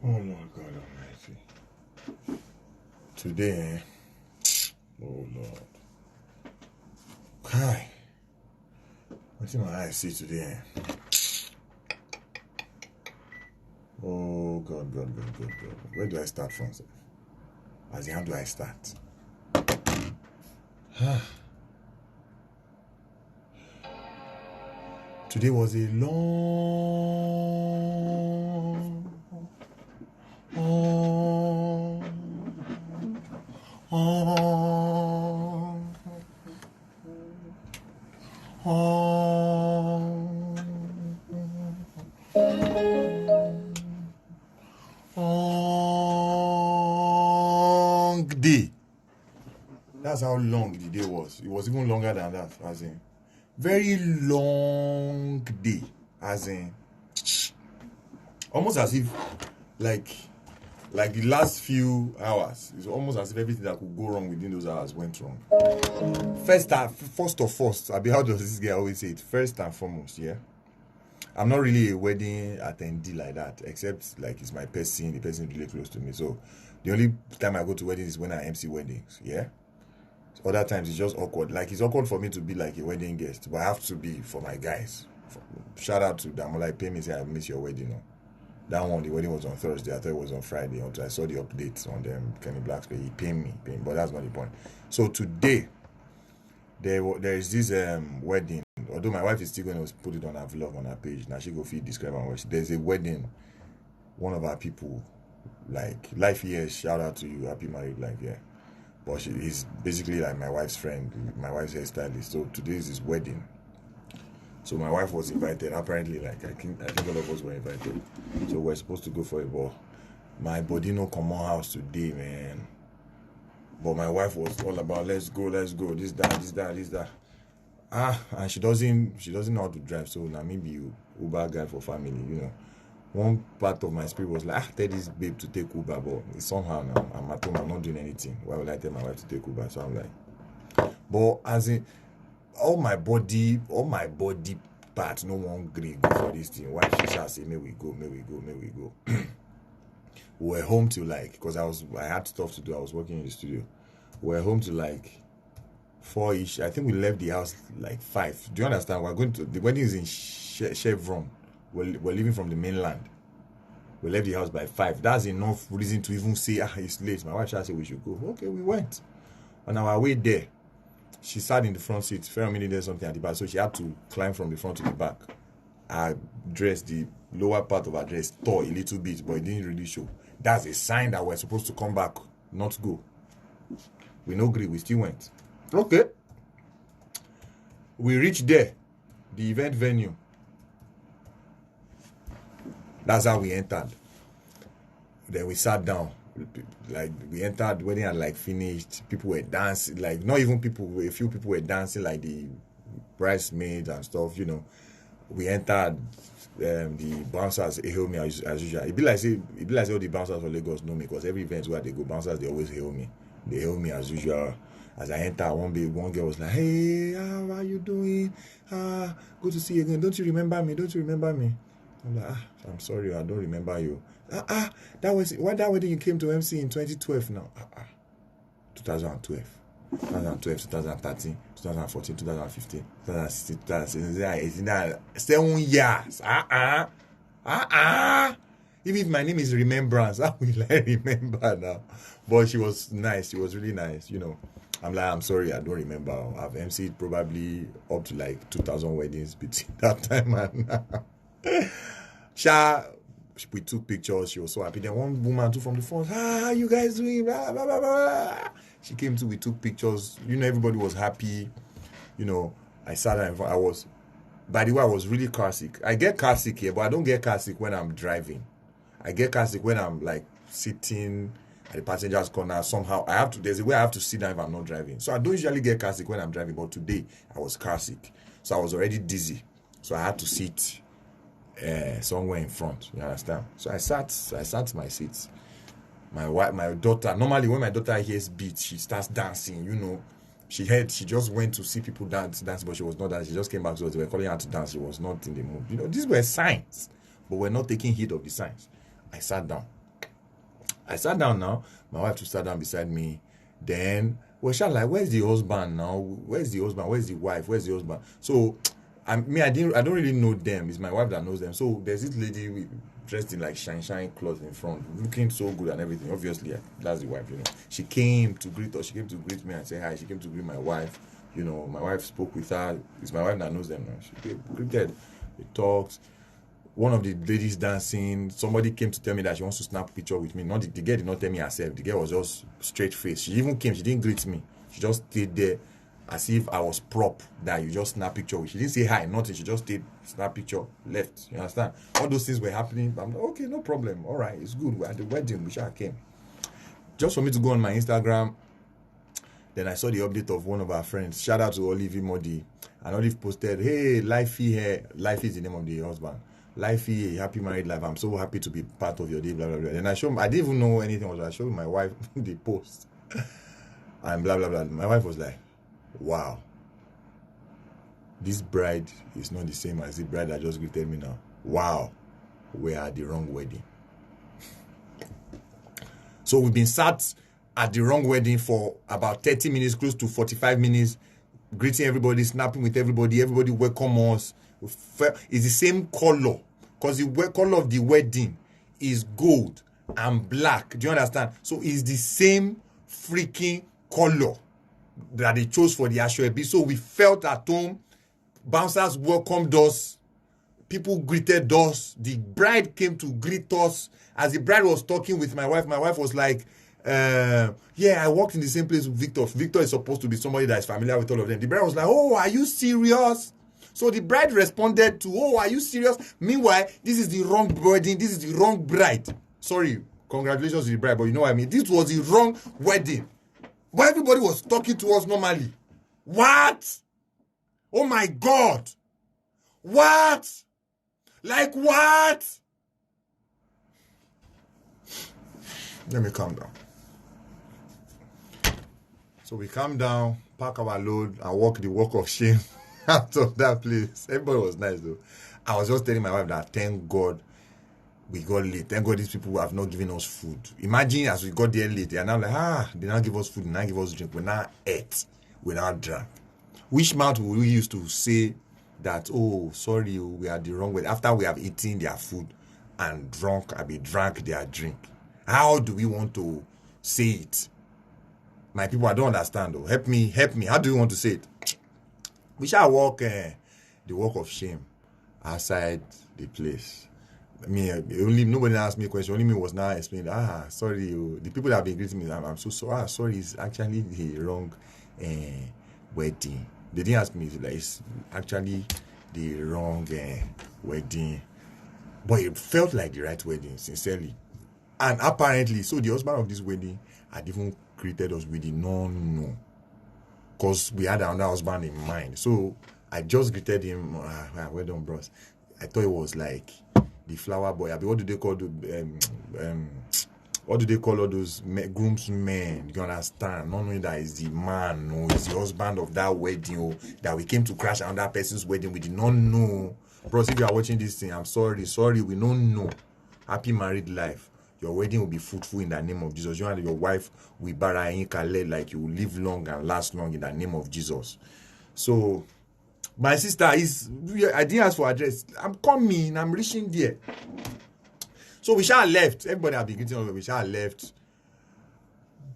Oh Lord God Almighty. Today, oh Lord. Kai. What's in my eyes see today? Oh God. Where do I start from, sir? As in, how do I start? Today was a long day. That's how long the day was. It was even longer than that, as in very long day, as in almost as if like the last few hours. It's almost as if everything that could go wrong within those hours went wrong. First, how does this guy always say it? First and foremost, yeah. I'm not really a wedding attendee like that, except like it's my person, the person is really close to me. So the only time I go to weddings is when I MC weddings, yeah. Other times it's just awkward. Like it's awkward for me to be like a wedding guest, but I have to be for my guys. Shout out to them. Like pay me, say I miss your wedding. No? That one, the wedding was on Thursday. I thought it was on Friday. Until I saw the updates on them, Kenny Black's pay. He paid me, but that's not the point. So today, there is this wedding. Although my wife is still going to put it on her vlog on her page. Now she go feed describe and watch. There's a wedding. One of our people, like life years. Shout out to you, happy married life, yeah. But she is basically like my wife's friend, my wife's hairstylist. So today is his wedding. So my wife was invited. Apparently, like I think all of us were invited. So we're supposed to go for a ball. My body no come on house today, man. But my wife was all about let's go. This that. And she doesn't know how to drive. So now maybe Uber guy for family, you know. One part of my spirit was like, tell this babe to take Uber, but somehow now I'm at home, I'm not doing anything. Why would I tell my wife to take Uber? So I'm like, but as in all my body parts, no one agree go for this thing. Why she shall say, may we go. We were home till like, because I had stuff to do. I was working in the studio. We were home till like 4-ish. I think we left the house like 5. Do you understand? We're going to the wedding is in Chevron. We're leaving from the mainland. We left the house by 5. That's enough reason to even say, it's late. My wife said we should go. Okay, we went. On our way there, she sat in the front seat. Fermi needed something at the back, so she had to climb from the front to the back. Her dress, the lower part of her dress, tore a little bit, but it didn't really show. That's a sign that we're supposed to come back, not go. We no agree. We still went. Okay. We reached there, the event venue. That's how we entered. Then we sat down. Like we entered, the wedding had like finished. People were dancing, like not even people. A few people were dancing, like the bridesmaids and stuff. You know, we entered. The bouncers hail me as usual. It be like say all the bouncers for Lagos know me, because every event where they go, bouncers they always hail me. They hail me as usual. As I enter, one girl was like, "Hey, how are you doing? Good to see you again. Don't you remember me? I'm like, I'm sorry, I don't remember you. That wedding you came to MC in 2012 now. 2012, 2013, 2014, 2015, 2016, 2017, 7 years. Even if my name is Remembrance, how will I remember now? But she was nice. She was really nice, you know. I'm like, I'm sorry, I don't remember. I've MC'd probably up to like 2,000 weddings between that time and now. We took pictures. She was so happy. Then one woman too from the phone, how you guys doing? Blah, blah, blah, blah. She came too. We took pictures. You know, everybody was happy. You know, I sat there. By the way, I was really car sick. I get car sick here, but I don't get car sick when I'm driving. I get car sick when I'm like sitting at the passenger's corner. Somehow there's a way I have to sit down if I'm not driving. So I don't usually get car sick when I'm driving, but today I was car sick. So I was already dizzy. So I had to sit somewhere in front, you understand? So I sat my seats. My daughter, normally when my daughter hears beats, she starts dancing, you know. She just went to see people dance, but she was not dancing. She just came back to us. They were calling her to dance. She was not in the mood. You know, these were signs, but we're not taking heed of the signs. I sat down. I sat down now. My wife to sat down beside me. Then we're like, where's the husband now? Where's the husband? Where's the wife? Where's the husband? So I don't really know them. It's my wife that knows them. So there's this lady dressed in like shine clothes in front, looking so good and everything. Obviously, that's the wife, you know. She came to greet us. She came to greet me and say hi. She came to greet my wife. You know, my wife spoke with her. It's my wife that knows them now. She greeted. They talked. One of the ladies dancing, somebody came to tell me that she wants to snap a picture with me. Not the girl did not tell me herself. The girl was just straight face. She even came. She didn't greet me. She just stayed there as if I was prop that you just snap picture with. She didn't say hi, nothing. She just stayed, snap picture, left. You understand? All those things were happening. I'm like, okay, no problem. All right, it's good. We're at the wedding. We sure came. Just for me to go on my Instagram. Then I saw the update of one of our friends. Shout out to Olive Modi. And Olive posted, hey, Lifey here. Lifey is the name of the husband. Lifey, happy married life. I'm so happy to be part of your day, blah, blah, blah. And I didn't even know anything. I showed my wife the post. And blah, blah, blah. My wife was like, wow. This bride is not the same as the bride that just greeted me now. Wow. We're at the wrong wedding. So we've been sat at the wrong wedding for about 30 minutes, close to 45 minutes, greeting everybody, snapping with everybody. Everybody welcome us. It's the same color, because the color of the wedding is gold and black. Do you understand? So it's the same freaking color that they chose for the Asoebi. So we felt at home. Bouncers welcomed us. People greeted us. The bride came to greet us. As the bride was talking with my wife was like, yeah, I worked in the same place with Victor. Victor is supposed to be somebody that is familiar with all of them. The bride was like, oh, are you serious? So the bride responded to, oh, are you serious? Meanwhile, this is the wrong wedding. This is the wrong bride. Sorry, congratulations to the bride, but you know what I mean. This was the wrong wedding. But everybody was talking to us normally. What? Oh my God. What? Like what? Let me calm down. So we calm down, pack our load, and walk the walk of shame out of that place. Everybody was nice though. I was just telling my wife that thank God we got late. Thank God these people have not given us food. Imagine as we got there late, they are now like, they now give us food, they now give us drink. We now ate, we now drank. Which mouth will we use to say that, oh, sorry, we are the wrong way, after we have eaten their food and drank their drink? How do we want to say it? My people, I don't understand though. Help me. How do you want to say it? We shall walk the walk of shame outside the place. Nobody asked me a question. Only me was now explaining. Sorry, the people that have been greeting me, I'm so sorry. Sorry, it's actually the wrong wedding. They didn't ask me. It's actually the wrong wedding, but it felt like the right wedding, sincerely. And apparently, so the husband of this wedding had even greeted us with the no, because we had another husband in mind. So I just greeted him. Well done, bros. I thought it was like the flower boy. What do they call what do they call all those groomsmen? You understand? Not knowing that is the man, no, it's the husband of that wedding, that we came to crash another person's wedding. We did not know. Bros, if you are watching this thing, I'm sorry, we don't know. Happy married life. Your wedding will be fruitful in the name of Jesus. You and your wife will like you will live long and last long in the name of Jesus. So, my sister I didn't ask for address. I'm coming. I'm reaching there. So we shall left. Everybody have been greeting over. We shall left.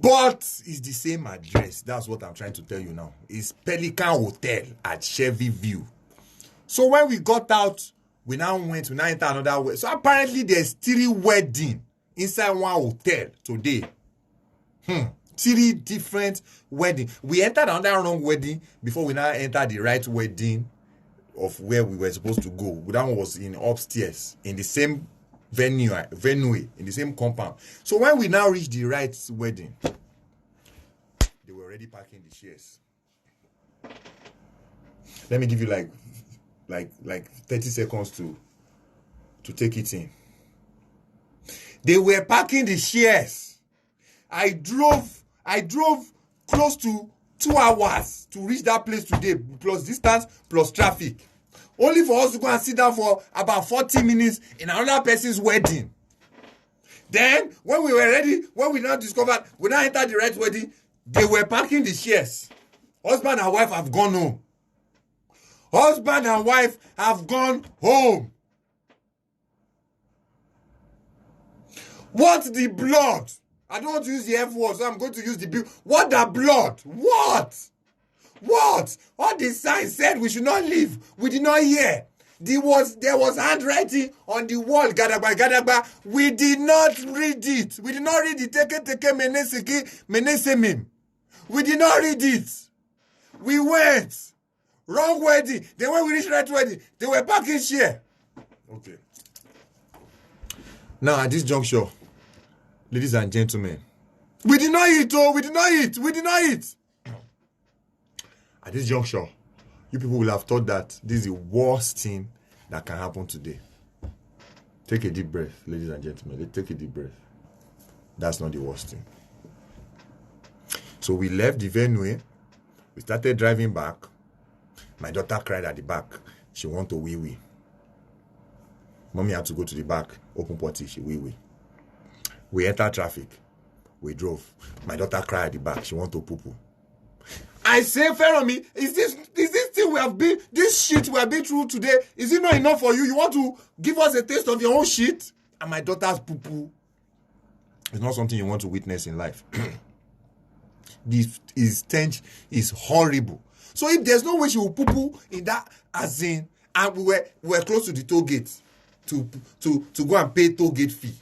But it's the same address. That's what I'm trying to tell you now. It's Pelican Hotel at Chevy View. So when we got out, we now entered another way. So apparently there's 3 weddings inside one hotel today. 3 different weddings. We entered another wrong wedding before we now entered the right wedding of where we were supposed to go. That one was in upstairs, in the same venue, in the same compound. So when we now reached the right wedding, they were already packing the chairs. Let me give you like 30 seconds to take it in. They were packing the chairs. I drove close to 2 hours to reach that place today, plus distance, plus traffic. Only for us to go and sit down for about 40 minutes in another person's wedding. Then, when we were ready, when we now discovered, we now entered the right wedding, they were packing the shares. Husband and wife have gone home. Husband and wife have gone home. What the blood? I don't want to use the F word, so I'm going to use the B. What the blood? What? What? All the signs said we should not leave. We did not hear. There was handwriting on the wall, Gadagba, Gadagba. We did not read it. We did not read it. Teke, menesemim. We did not read it. We went. Wrong wedding. Then when we reached right wedding, they were packing share. Okay. Now at this juncture, ladies and gentlemen, we did not eat, oh, we did not eat. We did not eat. At this juncture, you people will have thought that this is the worst thing that can happen today. Take a deep breath, ladies and gentlemen. Take a deep breath. That's not the worst thing. So we left the venue. We started driving back. My daughter cried at the back. She wanted to wee-wee. Mommy had to go to the back, open potty, she wee-wee. We entered traffic. We drove. My daughter cried at the back. She wanted to poo-poo. I say, Feromi, is this thing we have been, this shit we have been through today, is it not enough for you? You want to give us a taste of your own shit? And my daughter's poo-poo is not something you want to witness in life. This stench is horrible. So if there's no way she will poo-poo in that, as in, and we were close to the toll gate to go and pay toll gate fee.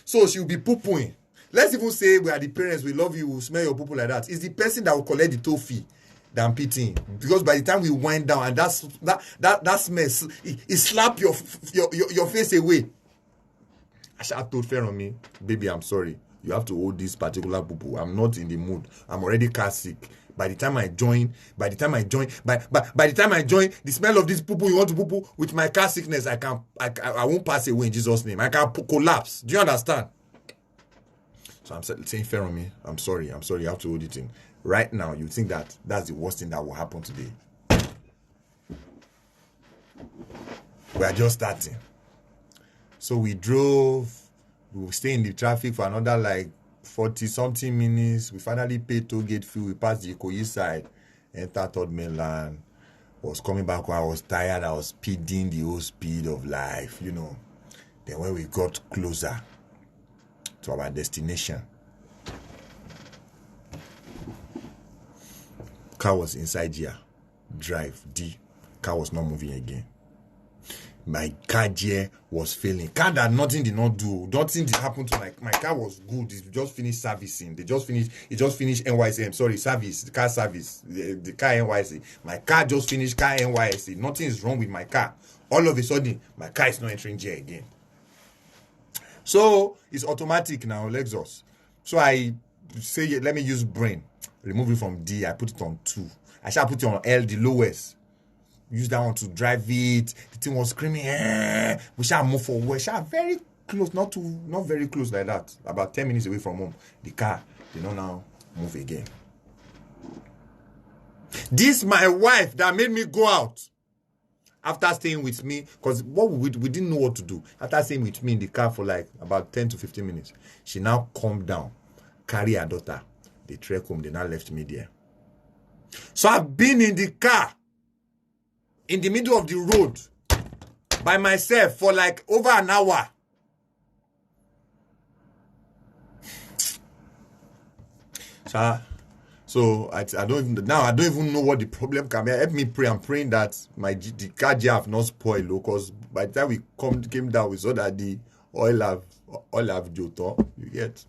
So she will be poo-pooing. Let's even say we are the parents, we love you, we smell your poo-poo like that. It's the person that will collect the toll fee that I'm pitying. Because by the time we wind down and that smell, it slap your face away. Asha told Feromi, baby, I'm sorry. You have to hold this particular poo-poo. I'm not in the mood. I'm already car sick. By the time I join, the smell of this poo-poo, you want to poo-poo, with my car sickness, I won't pass away in Jesus' name. I can collapse. Do you understand? So I'm saying, Feromi, I'm sorry, you have to hold it in. Right now, you think that that's the worst thing that will happen today. We are just starting. So we drove, we will stay in the traffic for another like 40-something minutes. We finally paid toll gate fee. We passed the Ikoyi side, entered Third Mainland. Was coming back when I was tired. I was speeding the whole speed of life, you know. Then when we got closer to our destination, car was inside gear, drive D. Car was not moving again. My car gear was failing. Car that nothing did not do. Nothing did happen to my car was good. It just finished servicing. It just finished NYC. I'm sorry, service. The car service. The car NYC. My car just finished car NYC. Nothing is wrong with my car. All of a sudden, my car is not entering gear again. So it's automatic now, Lexus. So I say, let me use brain. Remove it from D. I put it on 2. I shall put it on L, the lowest. Use that one to drive it. The thing was screaming. We shall move forward. We shall very close, not very close like that. About 10 minutes away from home. The car, they don't now move again. This my wife that made me go out. After staying with me, because we didn't know what to do. After staying with me in the car for like about 10 to 15 minutes, she now calmed down, carry her daughter. They trek home. They now left me there. So I've been in the car, in the middle of the road, by myself for like over an hour. So I don't even know what the problem can be. Help me pray. I'm praying that the car gear have not spoiled, because by the time we came down, we saw that the oil have joto. You get?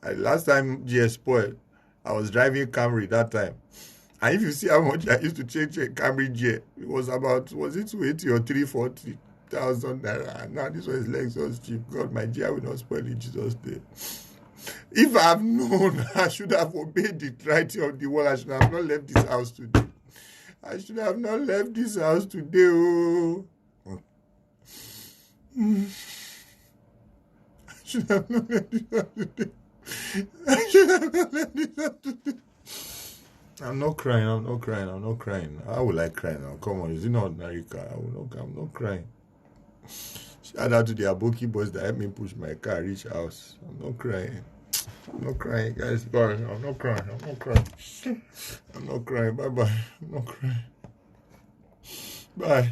Last time gear spoiled, I was driving Camry that time. And if you see how much I used to change a Camry gear, it was it 280 or 340,000 naira. Now this one is Lexus cheap. God, my gear will not spoil in Jesus' name. If I have known, I should have obeyed the writing of the word. I should have not left this house today. I should have not left this house today. Oh. I should have not left this house today. I should have not left this house today. I'm not crying. How will I cry now? Come on, is it not America? I'm not crying. Shout out to the Aboki boys that helped me push my car reach house. I'm not crying. I'm not crying, guys. Bye. I'm not crying. I'm not crying. I'm not crying. Bye bye. I'm not crying. Bye.